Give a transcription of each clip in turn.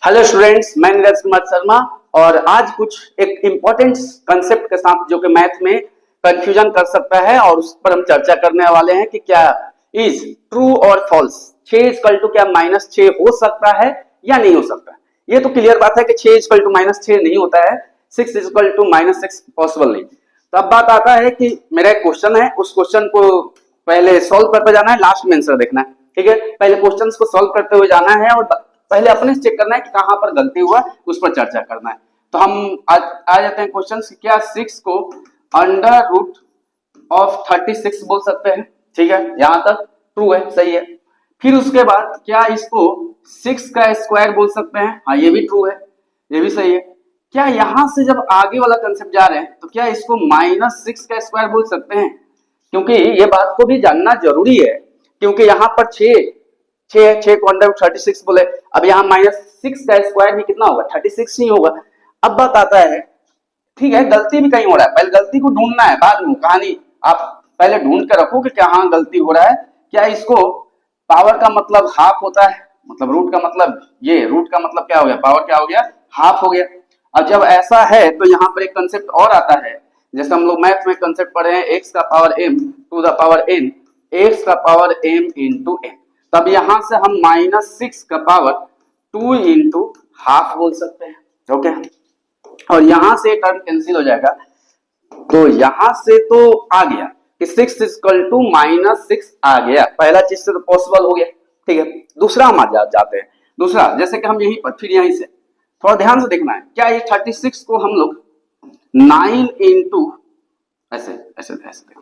Hello students, मैं नीरज कुमार शर्मा और आज कुछ एक इम्पोर्टेंट कंसेप्ट के साथ जो कि मैथ में कंफ्यूजन कर सकता है और उस पर हम चर्चा करने वाले हैं कि क्या इज ट्रू और फॉल्स 6 इक्वल टू क्या -6 हो सकता है या नहीं हो सकता। ये तो क्लियर बात है कि 6 इक्वल टू -6 नहीं होता है, 6 इक्वल टू -6 पॉसिबल नहीं। तो अब बात आता है कि मेरा एक क्वेश्चन है, उस क्वेश्चन को पहले सॉल्व करते जाना है, लास्ट में आंसर देखना है। ठीक है, पहले क्वेश्चंस को सॉल्व करते हुए जाना है और पहले अपने से चेक करना है कि कहां पर गलती हुआ, उस पर चर्चा करना है। तो हम आ जाते हैं क्वेश्चन, क्या 6 को अंडर रूट ऑफ 36 बोल सकते हैं। ठीक है, यहां तक ट्रू है, सही है। फिर उसके बाद क्या इसको 6 का स्क्वायर बोल सकते हैं, हाँ ये भी ट्रू है, ये भी सही है। क्या यहां से जब आगे वाला कंसेप्ट जा रहे हैं तो क्या इसको -6 का स्क्वायर बोल सकते हैं, क्योंकि ये बात को भी जानना जरूरी है, क्योंकि यहाँ पर 6 को अंडर 36 बोले, अब यहाँ -6 का स्क्वायर भी कितना होगा, 36 नहीं होगा। अब बात आता है, ठीक है गलती भी कहीं हो रहा है, पहले गलती को ढूंढना है, बाद में कहानी आप पहले ढूंढ कर रखो कि क्या हाँ गलती हो रहा है। क्या इसको पावर का मतलब हाफ होता है, मतलब रूट का मतलब, ये रूट का मतलब क्या हो गया, पावर क्या हो गया, हाफ हो गया। अब जब ऐसा है तो यहाँ पर एक कंसेप्ट और आता है, जैसे हम लोग मैथ में कंसेप्ट पढ़े हैं, x का power m to the power n, x का पावर m इंटू n। तब यहां से हम -6 का पावर 2 इंटू हाफ बोल सकते हैं। ओके, और यहां से टर्म कैंसिल हो जाएगा, तो यहां से तो आ गया कि 6 इक्वल टू -6 आ गया, पहला चीज से तो पॉसिबल हो गया। ठीक है, दूसरा हम जाते हैं। दूसरा जैसे कि हम यहीं पर, फिर यहीं से थोड़ा ध्यान से देखना है, क्या ये 36 को हम लोग 9 इंटू ऐसे ऐसे ऐसे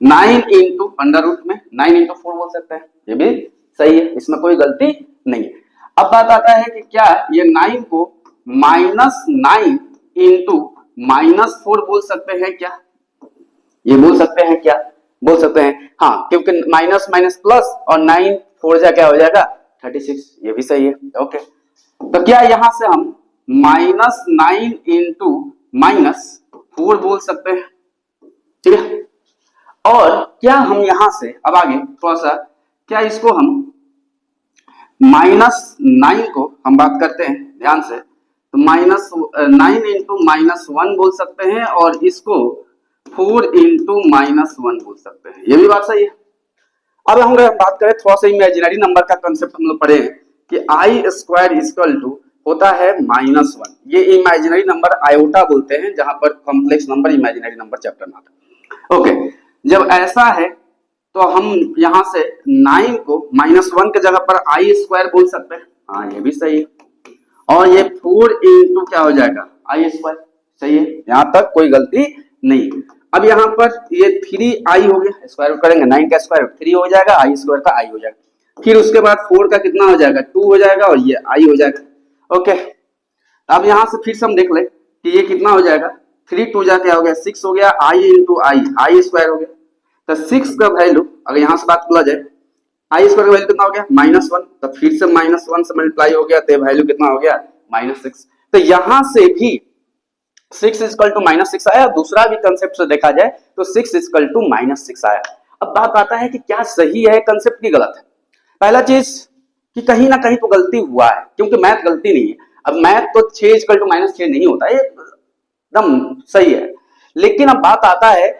9 इंटू अंडर रूट में 9 इंटू 4 बोल सकते हैं, ये भी सही है, इसमें कोई गलती नहीं है। अब बात आता है कि क्या ये 9 को -9 इंटू -4 बोल सकते हैं क्या, ये बोल सकते हैं क्या, बोल सकते हैं हाँ, क्योंकि माइनस माइनस प्लस और 9 4 जा क्या हो जाएगा 36, ये भी सही है। ओके, तो क्या यहां से हम -9 इंटू -4 बोल सकते हैं। ठीक है, और क्या हम यहां से अब आगे थोड़ा सा, क्या इसको हम -9 को हम बात करते हैं ध्यान से, तो -9 इंटू -1 बोल सकते हैं, और इसको 4 इंटू -1 बोल सकते हैं, ये भी बात सही है। अब हम बात करें थोड़ा सा इमेजिनरी नंबर का कंसेप्ट, हम लोग पढ़े हैं कि आई स्क्वायर इक्वल टू होता है -1, ये इमेजिनरी नंबर आयोटा बोलते हैं, जहां पर complex number imaginary number chapter में आता है। ओके, जब ऐसा है तो हम यहां से 9 को -1 के जगह पर आई स्क्वायर बोल सकते हैं, हाँ ये भी सही है। और ये 4 इंटू क्या हो जाएगा आई स्क्वायर, सही है, यहां तक कोई गलती नहीं। अब यहाँ पर ये 3i हो गया, स्क्वायर करेंगे 9 का स्क्वायर 3 हो जाएगा, आई स्क्वायर का आई हो जाएगा। फिर उसके बाद 4 का कितना हो जाएगा 2 हो जाएगा, और ये आई हो जाएगा। ओके, अब यहां से फिर से हम देख ले कि ये कितना हो जाएगा, 3 2 जा क्या हो गया 6 हो गया, आई इंटू आई स्क्वायर हो गया। तो 6 का वैल्यू अगर यहां से बात बोला जाए, आई स्क्वायर का वैल्यू कितना हो गया -1, तो फिर से -1 से मल्टीप्लाई हो गया, तो वैल्यू कितना हो गया -6। तो यहां से भी 6 इक्वल टू -6 आया। दूसरा भी कंसेप्ट से देखा जाए तो 6 इक्वल टू -6 आया। अब बात आता है कि क्या सही है कंसेप्ट की गलत है। पहला चीज कि कहीं ना कहीं तो गलती हुआ है, क्योंकि मैथ गलती नहीं है। अब मैथ तो 6 इक्वल टू -6 नहीं होता है, एकदम सही है। लेकिन अब बात आता है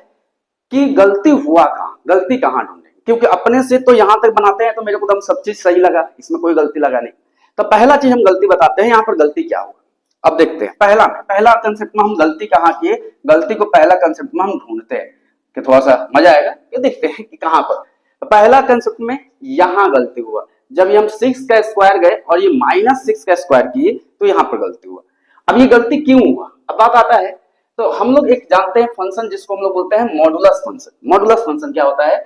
कि गलती हुआ कहां, गलती कहां ढूंढे, क्योंकि अपने से तो यहां तक बनाते हैं तो मेरे को एकदम सब चीज सही लगा, इसमें कोई गलती लगा नहीं। तो पहला चीज हम गलती बताते हैं, यहाँ पर गलती क्या हुआ। अब देखते हैं, पहला कंसेप्ट में हम गलती कहां किए, गलती को पहला कंसेप्ट में हम ढूंढते हैं कि थोड़ा सा मजा आएगा, ये देखते हैं कि कहां पर। तो पहला कंसेप्ट में यहां गलती हुआ, जब ये हम 6 का स्क्वायर गए और ये -6 का स्क्वायर किए तो यहां पर गलती हुआ। अब ये गलती क्यों हुआ, अब बात आता है, तो हम लोग एक जानते हैं फंक्शन जिसको हम लोग बोलते हैं मॉडुलस फंक्शन। मॉडुलस फंक्शन क्या होता है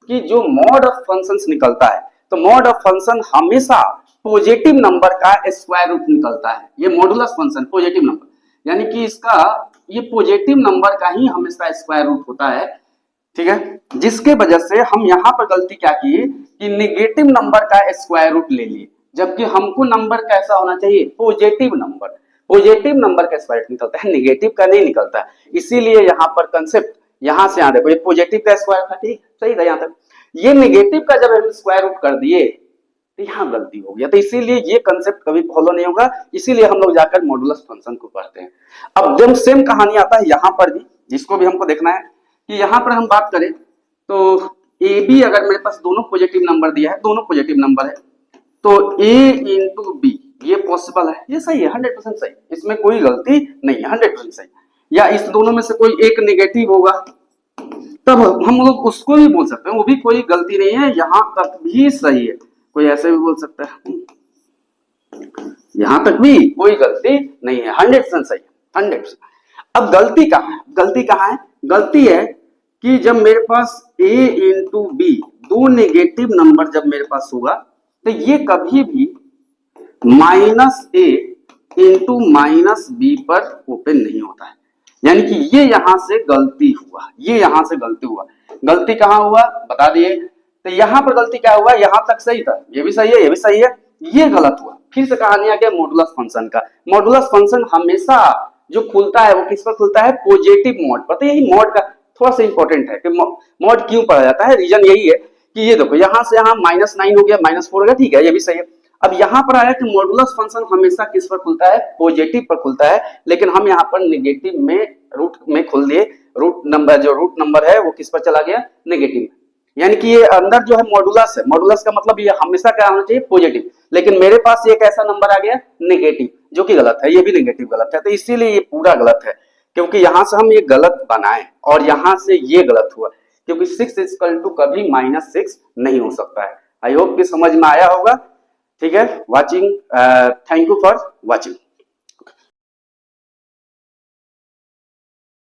कि जो मॉड ऑफ फंक्शंस निकलता है, तो मॉड ऑफ फंक्शन हमेशा पॉजिटिव नंबर का स्क्वायर रूट निकलता है। ये मॉडुलस फंक्शन पॉजिटिव नंबर, यानी कि इसका ये पॉजिटिव नंबर का ही हमेशा स्क्वायर रूट होता है। ठीक है, जिसके वजह से हम यहाँ पर गलती क्या की कि नेगेटिव नंबर का स्क्वायर रूट ले लिए, जबकि हमको नंबर कैसा होना चाहिए, पॉजिटिव नंबर। पॉजिटिव नंबर का स्क्वायर रूट निकलता है, नेगेटिव का नहीं निकलता है। इसीलिए यहाँ पर कंसेप्ट यहां से यहाँ देखो, ये पॉजिटिव का स्क्वायर था, ठीक सही था यहाँ तक। ये नेगेटिव का जब हम स्क्वायर रूट कर दिए तो यहाँ गलती हो गया। तो इसीलिए ये कंसेप्ट कभी फॉलो नहीं होगा, इसीलिए हम लोग जाकर मॉडुलस फंक्शन को पढ़ते हैं। अब जब सेम कहानी आता है यहाँ पर भी, जिसको भी हमको देखना है कि यहाँ पर हम बात करें तो ए बी अगर मेरे पास दोनों पॉजिटिव नंबर दिया है, दोनों पॉजिटिव नंबर है, तो ए इंटू बी ये पॉसिबल है, ये सही है, 100% सही, इसमें कोई गलती नहीं है, 100% सही। या इस दोनों में से कोई एक नेगेटिव होगा तब हम लोग उसको भी बोल सकते हैं, वो भी कोई गलती नहीं है, यहां तक भी सही है। कोई ऐसे भी बोल सकता है, यहां तक भी कोई गलती नहीं है, 100% सही है, 100%। अब गलती कहाँ है? गलती कहाँ है? गलती है कि जब मेरे पास a इंटू बी दो नेगेटिव नंबर जब मेरे पास होगा तो ये कभी भी माइनस ए इंटू माइनस बी पर ओपन नहीं होता है। यानी कि ये यहां से गलती हुआ, ये यहां से गलती हुआ। गलती कहां हुआ बता दिए, तो यहां पर गलती क्या हुआ, यहां तक सही था, ये भी सही है, ये भी सही है, ये गलत हुआ। फिर से कहानी आ गया मॉडुलस फंक्शन का। मॉडुलस फंक्शन हमेशा जो खुलता है वो किस पर खुलता है, पॉजिटिव मोड पर। तो यही मोड का थोड़ा सा इंपॉर्टेंट है कि मोड क्यों पढ़ा जाता है। रीजन यही है कि ये देखो यहां से यहां -9 हो गया, -4 हो गया, ठीक है, ये भी सही है। अब यहां पर आया कि मॉडुलस फंक्शन हमेशा किस पर खुलता है, पॉजिटिव पर खुलता है, लेकिन हम यहाँ पर नेगेटिव में रूट में खोल दिए, रूट नंबर है वो किस पर चला गया, नेगेटिव में। यानी कि ये अंदर जो है मॉडुलस है, मॉडुलस का मतलब ये हमेशा क्या होना चाहिए, पॉजिटिव, लेकिन मेरे पास एक ऐसा नंबर आ गया नेगेटिव, जो कि गलत है, ये भी नेगेटिव गलत है। तो इसीलिए ये पूरा गलत है, क्योंकि यहां से हम ये गलत बनाए और यहां से ये गलत हुआ, क्योंकि 6 इक्वल टू कभी -6 नहीं हो सकता है। आई होप कि समझ में आया होगा। ठीक है, watching, thank you for watching.